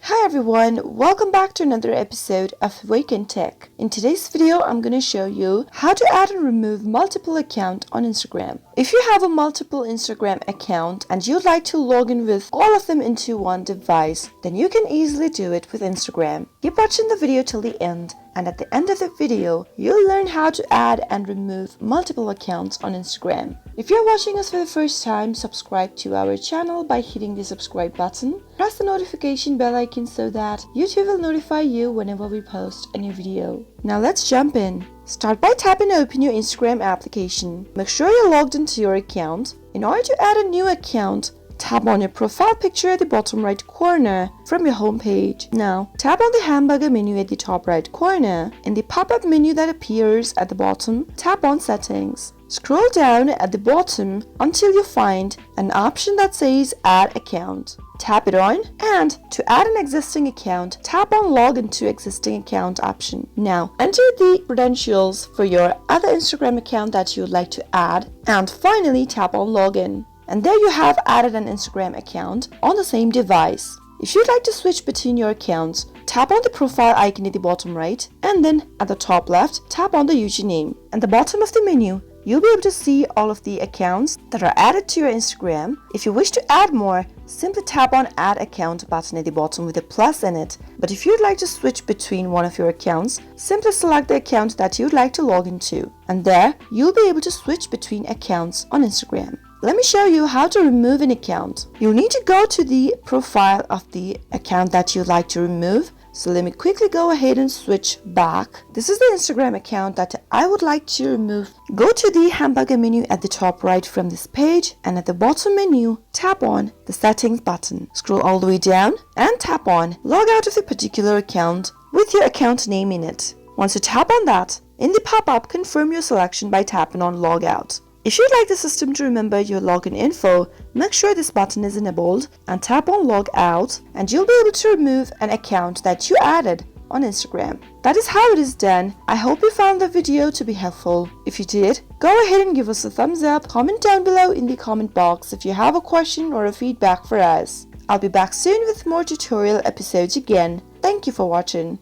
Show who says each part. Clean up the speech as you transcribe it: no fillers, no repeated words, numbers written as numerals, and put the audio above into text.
Speaker 1: Hi everyone, welcome back to another episode of Wake&Tech. In today's video, I'm going to show you how to add and remove multiple accounts on Instagram. If you have a multiple Instagram account and you'd like to log in with all of them into one device, then you can easily do it with Instagram. Keep watching the video till the end, and at the end of the video, you'll learn how to add and remove multiple accounts on Instagram. If you're watching us for the first time, subscribe to our channel by hitting the subscribe button. Press the notification bell icon so that YouTube will notify you whenever we post a new video. Now let's jump in. Start by tapping open your Instagram application. Make sure you're logged into your account. In order to add a new account, tap on your profile picture at the bottom right corner from your home page. Now, tap on the hamburger menu at the top right corner. In the pop-up menu that appears at the bottom, tap on Settings. Scroll down at the bottom until you find an option that says Add Account. Tap it on, and to add an existing account, tap on Login to Existing Account option. Now, enter the credentials for your other Instagram account that you would like to add, and finally tap on Login. And there you have added an Instagram account on the same device. If you'd like to switch between your accounts, tap on the profile icon at the bottom right, and then at the top left, tap on the username. At the bottom of the menu, you'll be able to see all of the accounts that are added to your Instagram. If you wish to add more, simply tap on Add Account button at the bottom with a plus in it. But if you'd like to switch between one of your accounts, simply select the account that you'd like to log into. And there, you'll be able to switch between accounts on Instagram. Let me show you how to remove an account. You'll need to go to the profile of the account that you'd like to remove. So let me quickly go ahead and switch back. This is the Instagram account that I would like to remove. Go to the hamburger menu at the top right from this page, and at the bottom menu, tap on the Settings button. Scroll all the way down and tap on Log out of the particular account with your account name in it. Once you tap on that, in the pop-up, confirm your selection by tapping on Log out. If you'd like the system to remember your login info, make sure this button is enabled and tap on Log Out, and you'll be able to remove an account that you added on Instagram. That is how it is done. I hope you found the video to be helpful. If you did, go ahead and give us a thumbs up. Comment down below in the comment box if you have a question or a feedback for us. I'll be back soon with more tutorial episodes again. Thank you for watching.